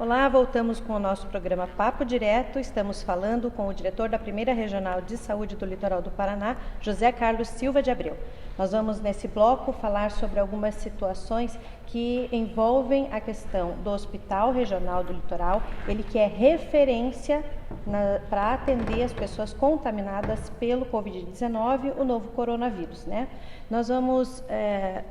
Olá, voltamos com o nosso programa Papo Direto. Estamos falando com o diretor da Primeira Regional de Saúde do Litoral do Paraná, José Carlos Silva de Abreu. Nós vamos, nesse bloco, falar sobre algumas situações que envolvem a questão do Hospital Regional do Litoral, ele que é referência para atender as pessoas contaminadas pelo Covid-19, o novo coronavírus, né? Nós vamos,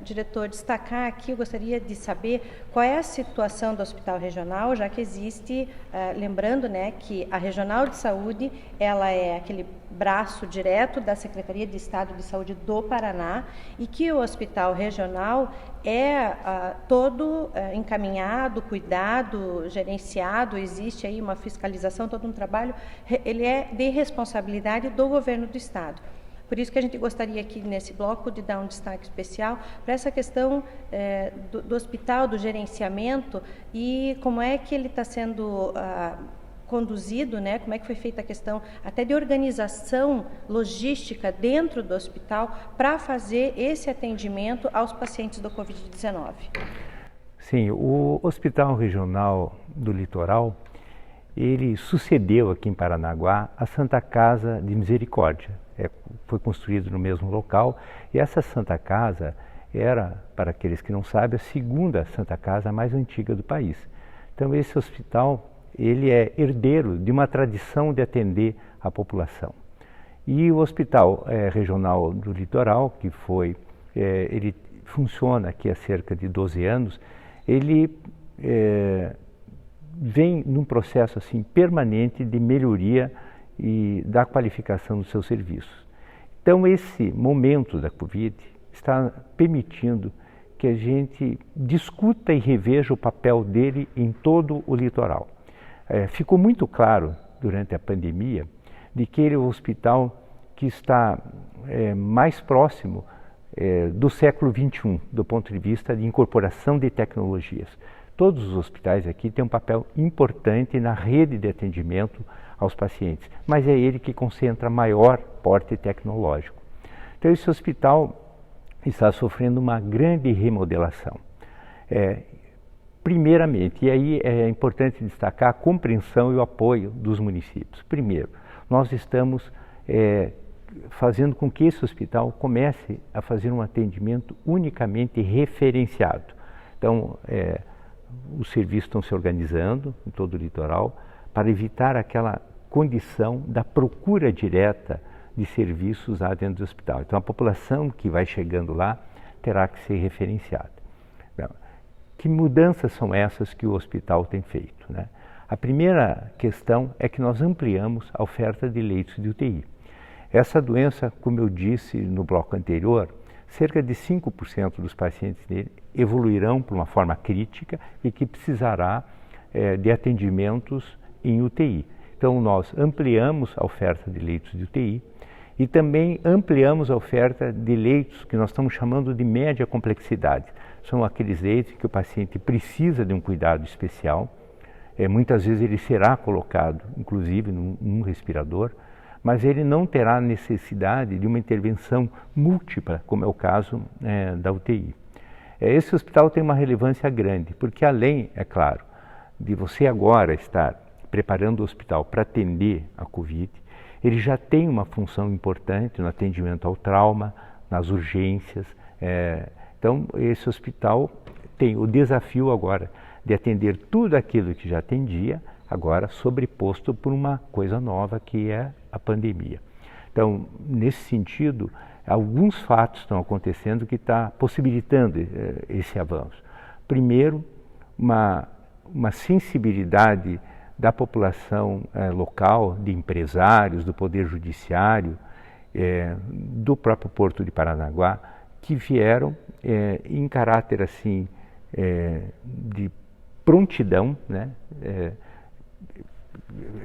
diretor, destacar aqui, eu gostaria de saber qual é a situação do Hospital Regional, já que existe, lembrando, né, que a Regional de Saúde, ela é aquele braço direto da Secretaria de Estado de Saúde do Paraná e que o Hospital Regional é todo encaminhado, cuidado, gerenciado, existe aí uma fiscalização, todo um trabalho, ele é de responsabilidade do governo do Estado. Por isso que a gente gostaria aqui nesse bloco de dar um destaque especial para essa questão do hospital, do gerenciamento e como é que ele está sendo conduzido, né? Como é que foi feita a questão até de organização logística dentro do hospital para fazer esse atendimento aos pacientes do Covid-19. Sim, o Hospital Regional do Litoral, ele sucedeu aqui em Paranaguá a Santa Casa de Misericórdia. Foi construído no mesmo local e essa Santa Casa era, para aqueles que não sabem, a segunda Santa Casa mais antiga do país. Então esse hospital, ele é herdeiro de uma tradição de atender a população. E o Hospital Regional do Litoral, que ele funciona aqui há cerca de 12 anos, ele vem num processo assim, permanente de melhoria e da qualificação dos seus serviços. Então esse momento da Covid está permitindo que a gente discuta e reveja o papel dele em todo o litoral. Ficou muito claro durante a pandemia de que ele é o hospital que está mais próximo do século XXI, do ponto de vista de incorporação de tecnologias. Todos os hospitais aqui têm um papel importante na rede de atendimento aos pacientes, mas é ele que concentra maior porte tecnológico. Então esse hospital está sofrendo uma grande remodelação. Primeiramente, e aí é importante destacar a compreensão e o apoio dos municípios. Primeiro, nós estamos fazendo com que esse hospital comece a fazer um atendimento unicamente referenciado. Então, os serviços estão se organizando em todo o litoral para evitar aquela condição da procura direta de serviços lá dentro do hospital. Então, a população que vai chegando lá terá que ser referenciada. Que mudanças são essas que o hospital tem feito, né? A primeira questão é que nós ampliamos a oferta de leitos de UTI. Essa doença, como eu disse no bloco anterior, cerca de 5% dos pacientes dele evoluirão para uma forma crítica e que precisará de atendimentos em UTI. Então, nós ampliamos a oferta de leitos de UTI e também ampliamos a oferta de leitos que nós estamos chamando de média complexidade. São aqueles leitos que o paciente precisa de um cuidado especial. Muitas vezes ele será colocado, inclusive, num respirador, mas ele não terá necessidade de uma intervenção múltipla, como é o caso da UTI. Esse hospital tem uma relevância grande, porque além, é claro, de você agora estar preparando o hospital para atender a Covid, ele já tem uma função importante no atendimento ao trauma, nas urgências. Então, esse hospital tem o desafio agora de atender tudo aquilo que já atendia, agora sobreposto por uma coisa nova que é a pandemia. Então, nesse sentido, alguns fatos estão acontecendo que está possibilitando esse avanço. Primeiro, uma sensibilidade da população local, de empresários, do Poder Judiciário, do próprio Porto de Paranaguá, que vieram em caráter assim de prontidão, né,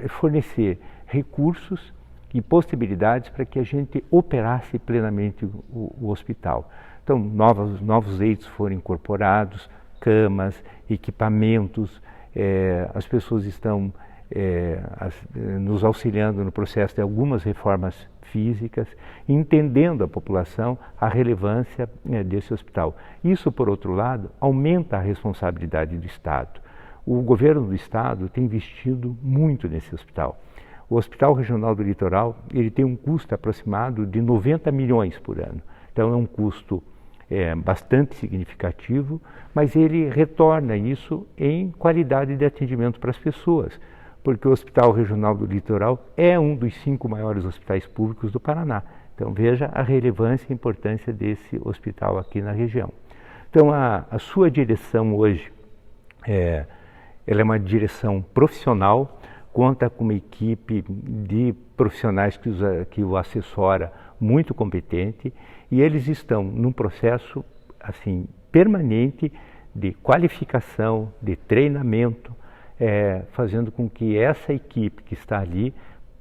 fornecer recursos e possibilidades para que a gente operasse plenamente o hospital. Então, novos leitos foram incorporados, camas, equipamentos, as pessoas estão nos auxiliando no processo de algumas reformas físicas, entendendo a população a relevância desse hospital. Isso, por outro lado, aumenta a responsabilidade do Estado. o governo do estado tem investido muito nesse hospital. O Hospital Regional do Litoral, ele tem um custo aproximado de 90 milhões por ano. Então é um custo bastante significativo, mas ele retorna isso em qualidade de atendimento para as pessoas, porque o Hospital Regional do Litoral é um dos 5 maiores hospitais públicos do Paraná. Então veja a relevância e a importância desse hospital aqui na região. Então a sua direção hoje, ela é uma direção profissional, conta com uma equipe de profissionais que o assessora muito competente, e eles estão num processo assim permanente de qualificação, de treinamento, fazendo com que essa equipe que está ali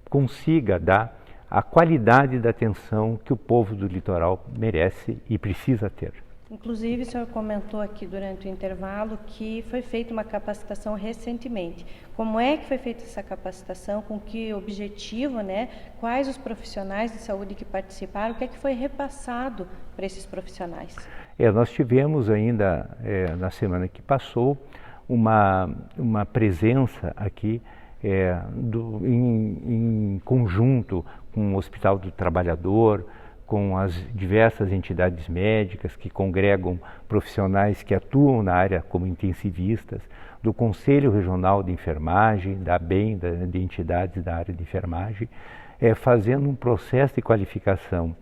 consiga dar a qualidade da atenção que o povo do litoral merece e precisa ter. Inclusive, o senhor comentou aqui durante o intervalo que foi feita uma capacitação recentemente. Como é que foi feita essa capacitação? Com que objetivo, né? Quais os profissionais de saúde que participaram? O que é que foi repassado para esses profissionais? Nós tivemos ainda, na semana que passou, uma presença aqui em conjunto com o Hospital do Trabalhador, com as diversas entidades médicas que congregam profissionais que atuam na área como intensivistas, do Conselho Regional de Enfermagem, da ABEM, de entidades da área de enfermagem, fazendo um processo de qualificação,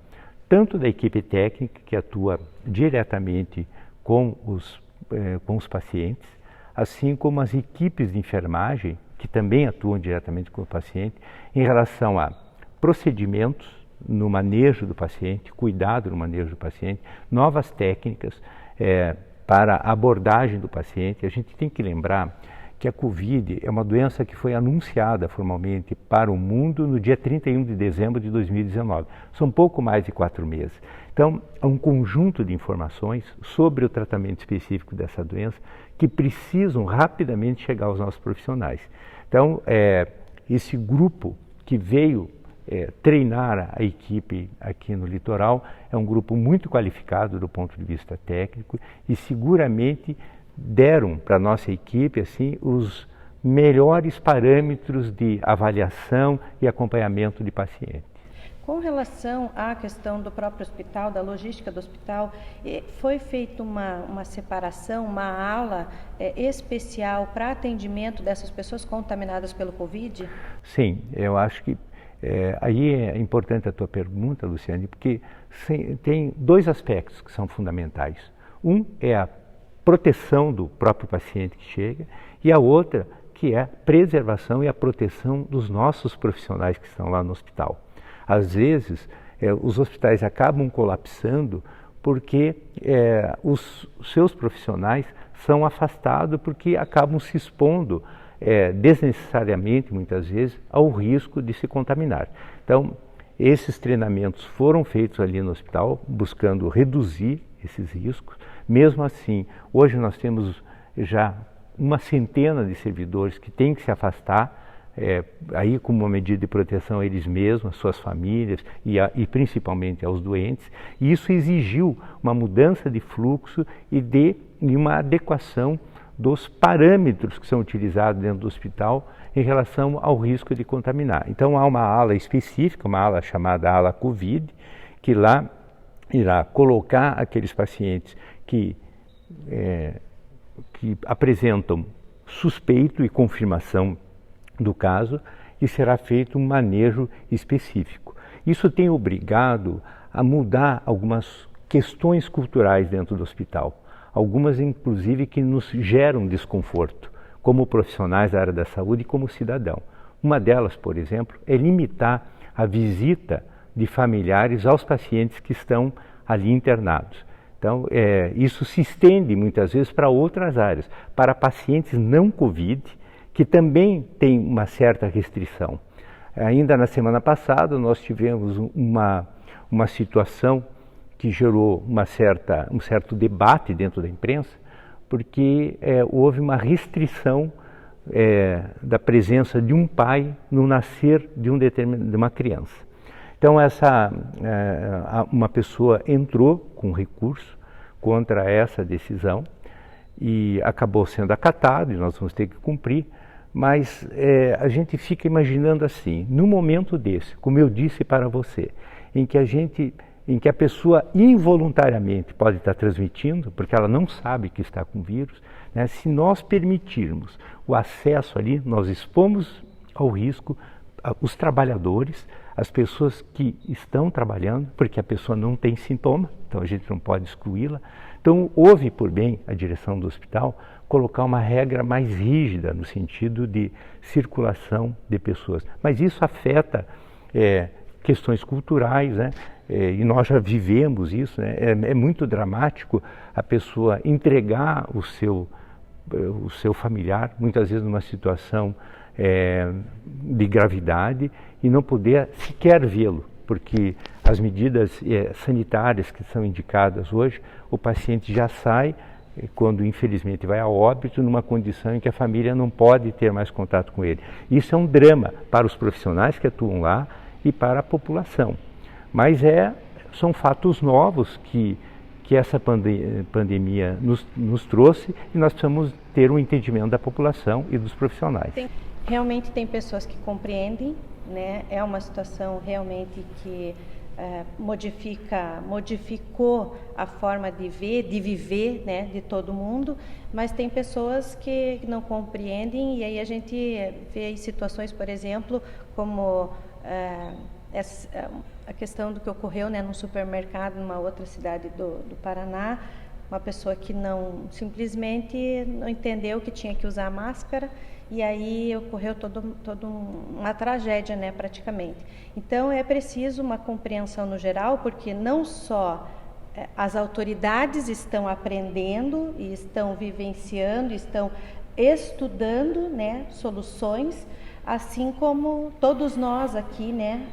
tanto da equipe técnica, que atua diretamente com os pacientes, assim como as equipes de enfermagem, que também atuam diretamente com o paciente, em relação a procedimentos no manejo do paciente, cuidado no manejo do paciente, novas técnicas para a abordagem do paciente. A gente tem que lembrar que a Covid é uma doença que foi anunciada formalmente para o mundo no dia 31 de dezembro de 2019. São pouco mais de 4 meses. Então, há um conjunto de informações sobre o tratamento específico dessa doença que precisam rapidamente chegar aos nossos profissionais. Então, esse grupo que veio treinar a equipe aqui no litoral é um grupo muito qualificado do ponto de vista técnico e seguramente deram para a nossa equipe assim os melhores parâmetros de avaliação e acompanhamento de paciente. Com relação à questão do próprio hospital, da logística do hospital, foi feita uma separação, uma ala especial para atendimento dessas pessoas contaminadas pelo Covid? Sim, eu acho que aí é importante a tua pergunta, Luciane, porque tem 2 aspectos que são fundamentais. Um é a proteção do próprio paciente que chega e a outra que é a preservação e a proteção dos nossos profissionais que estão lá no hospital. Às vezes, os hospitais acabam colapsando porque os seus profissionais são afastados porque acabam se expondo desnecessariamente, muitas vezes, ao risco de se contaminar. Então, esses treinamentos foram feitos ali no hospital, buscando reduzir esses riscos. Mesmo assim, hoje nós temos já uma centena de servidores que têm que se afastar, aí como uma medida de proteção a eles mesmos, às suas famílias e principalmente aos doentes. E isso exigiu uma mudança de fluxo e uma adequação dos parâmetros que são utilizados dentro do hospital em relação ao risco de contaminar. Então há uma ala específica, uma ala chamada ala Covid, que lá irá colocar aqueles pacientes que apresentam suspeito e confirmação do caso e será feito um manejo específico. Isso tem obrigado a mudar algumas questões culturais dentro do hospital. Algumas inclusive que nos geram desconforto, como profissionais da área da saúde e como cidadão. Uma delas, por exemplo, é limitar a visita de familiares aos pacientes que estão ali internados. Então, isso se estende muitas vezes para outras áreas, para pacientes não Covid, que também têm uma certa restrição. Ainda na semana passada, nós tivemos uma situação que gerou um certo debate dentro da imprensa, porque houve uma restrição da presença de um pai no nascer de uma criança. Então uma pessoa entrou com recurso contra essa decisão e acabou sendo acatado e nós vamos ter que cumprir, mas a gente fica imaginando assim, no momento desse, como eu disse para você, em que a pessoa involuntariamente pode estar transmitindo, porque ela não sabe que está com vírus, né? Se nós permitirmos o acesso ali, nós expomos ao risco os trabalhadores, as pessoas que estão trabalhando, porque a pessoa não tem sintoma, então a gente não pode excluí-la. Então, houve por bem a direção do hospital colocar uma regra mais rígida no sentido de circulação de pessoas. Mas isso afeta questões culturais, né? E nós já vivemos isso, né? É muito dramático a pessoa entregar o seu familiar, muitas vezes numa situação de gravidade, e não poder sequer vê-lo, porque as medidas sanitárias que são indicadas hoje, o paciente já sai, quando infelizmente vai a óbito, numa condição em que a família não pode ter mais contato com ele. Isso é um drama para os profissionais que atuam lá e para a população. Mas são fatos novos que essa pandemia nos trouxe, e nós precisamos ter um entendimento da população e dos profissionais. Realmente tem pessoas que compreendem, né? É uma situação realmente que modificou a forma de ver, de viver, né, de todo mundo, mas tem pessoas que não compreendem, e aí a gente vê situações, por exemplo, como a questão do que ocorreu, né, num supermercado numa outra cidade do Paraná, uma pessoa que simplesmente não entendeu que tinha que usar máscara, e aí ocorreu toda uma tragédia, né, praticamente. Então é preciso uma compreensão no geral, porque não só as autoridades estão aprendendo e estão vivenciando, estão estudando, né, soluções, assim como todos nós aqui, né,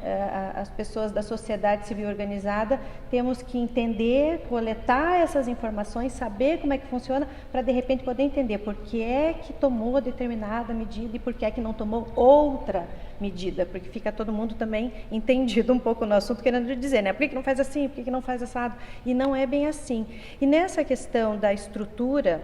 as pessoas da sociedade civil organizada, temos que entender, coletar essas informações, saber como é que funciona, para de repente poder entender por que é que tomou determinada medida e por que é que não tomou outra medida, porque fica todo mundo também entendido um pouco no assunto, querendo dizer, né, por que não faz assim, por que não faz assado, e não é bem assim. E nessa questão da estrutura,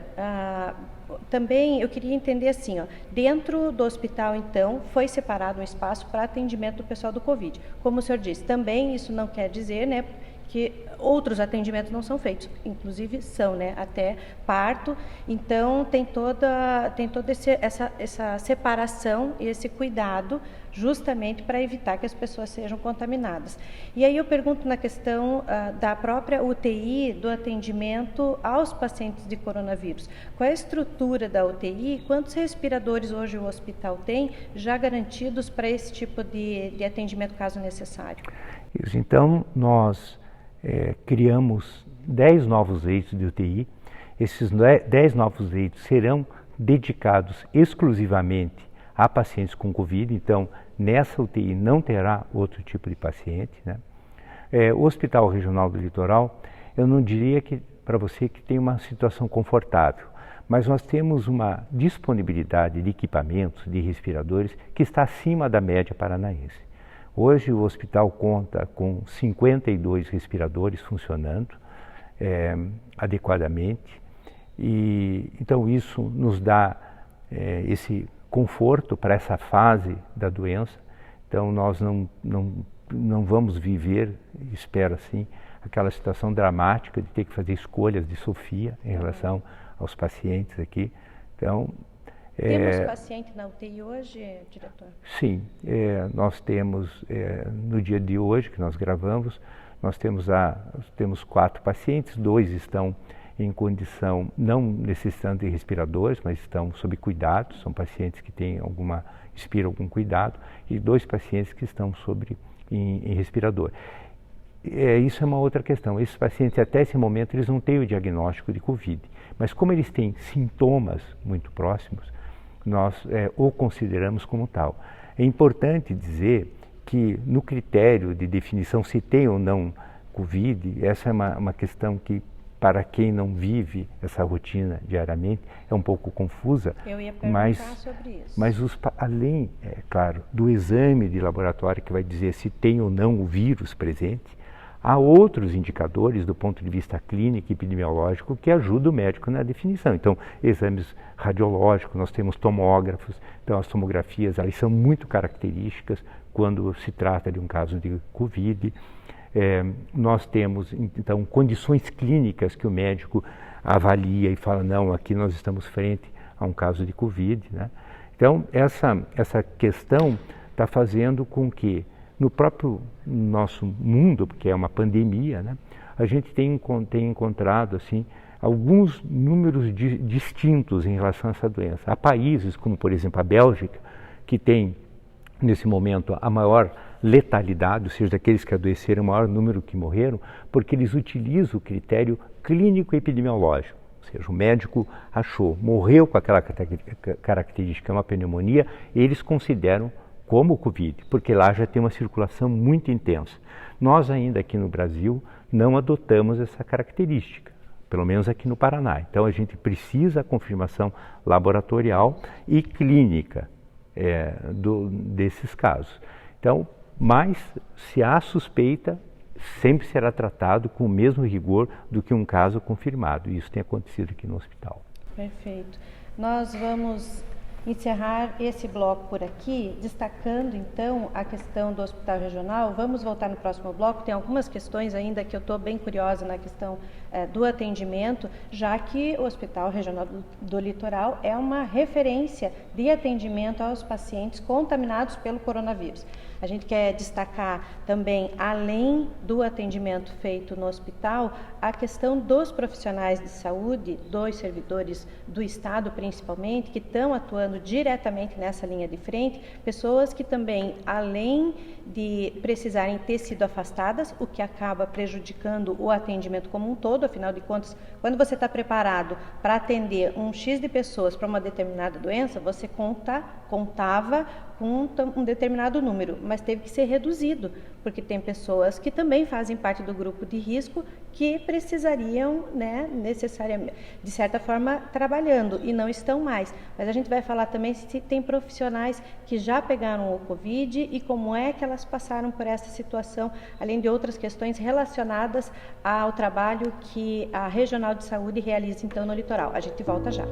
também eu queria entender assim, dentro do hospital, então, foi separado um espaço para atendimento do pessoal do Covid. Como o senhor disse, também isso não quer dizer, né, que outros atendimentos não são feitos, inclusive são, né, até parto. Então tem toda essa separação e esse cuidado, justamente para evitar que as pessoas sejam contaminadas. E aí eu pergunto na questão da própria UTI, do atendimento aos pacientes de coronavírus. Qual é a estrutura da UTI? Quantos respiradores hoje o hospital tem já garantidos para esse tipo de atendimento, caso necessário? Isso. Então, nós criamos 10 novos leitos de UTI. Esses 10 novos leitos serão dedicados exclusivamente a pacientes com Covid, então nessa UTI não terá outro tipo de paciente, né? O Hospital Regional do Litoral, eu não diria para você que tem uma situação confortável, mas nós temos uma disponibilidade de equipamentos, de respiradores, que está acima da média paranaense. Hoje o hospital conta com 52 respiradores funcionando adequadamente, e então isso nos dá esse conforto para essa fase da doença. Então nós não vamos viver, espero assim, aquela situação dramática de ter que fazer escolhas de Sofia em relação aos pacientes aqui. Então, temos paciente na UTI hoje, diretor? Sim, nós temos, no dia de hoje que nós gravamos, nós temos 4 pacientes, 2 estão em condição, não necessitando de respiradores, mas estão sob cuidado, são pacientes que têm expiram algum cuidado, e 2 pacientes que estão em respirador. Isso é uma outra questão. Esses pacientes, até esse momento, eles não têm o diagnóstico de Covid, mas como eles têm sintomas muito próximos, nós o consideramos como tal. É importante dizer que no critério de definição se tem ou não Covid, essa é uma questão que, para quem não vive essa rotina diariamente, é um pouco confusa. Eu ia perguntar sobre isso. Mas além, claro, do exame de laboratório que vai dizer se tem ou não o vírus presente, há outros indicadores do ponto de vista clínico e epidemiológico que ajudam o médico na definição. Então, exames radiológicos, nós temos tomógrafos, então as tomografias elas são muito características quando se trata de um caso de Covid. Nós temos, então, condições clínicas que o médico avalia e fala, não, aqui nós estamos frente a um caso de Covid, né? Então, essa questão está fazendo com que, no próprio nosso mundo, porque é uma pandemia, né, a gente tem encontrado assim, alguns números distintos em relação a essa doença. Há países, como por exemplo a Bélgica, que tem, nesse momento, a maior letalidade, ou seja, daqueles que adoeceram, o maior número que morreram, porque eles utilizam o critério clínico epidemiológico. Ou seja, o médico achou, morreu com aquela característica, uma pneumonia, eles consideram como o Covid, porque lá já tem uma circulação muito intensa. Nós ainda aqui no Brasil não adotamos essa característica, pelo menos aqui no Paraná. Então a gente precisa a confirmação laboratorial e clínica desses casos. Então, mas se há suspeita, sempre será tratado com o mesmo rigor do que um caso confirmado. Isso tem acontecido aqui no hospital. Perfeito. Nós vamos encerrar esse bloco por aqui, destacando então a questão do Hospital Regional. Vamos voltar no próximo bloco, tem algumas questões ainda que eu estou bem curiosa na questão do atendimento, já que o Hospital Regional do Litoral é uma referência de atendimento aos pacientes contaminados pelo coronavírus. A gente quer destacar também, além do atendimento feito no hospital, a questão dos profissionais de saúde, dos servidores do Estado principalmente, que estão atuando diretamente nessa linha de frente, pessoas que também, além de precisarem ter sido afastadas, o que acaba prejudicando o atendimento como um todo. Afinal de contas, quando você está preparado para atender um X de pessoas para uma determinada doença, você contava com um determinado número, mas teve que ser reduzido, porque tem pessoas que também fazem parte do grupo de risco que precisariam, né, necessariamente, de certa forma, trabalhando e não estão mais. Mas a gente vai falar também se tem profissionais que já pegaram o Covid e como é que elas passaram por essa situação, além de outras questões relacionadas ao trabalho que a Regional de Saúde realiza então no litoral. A gente volta já.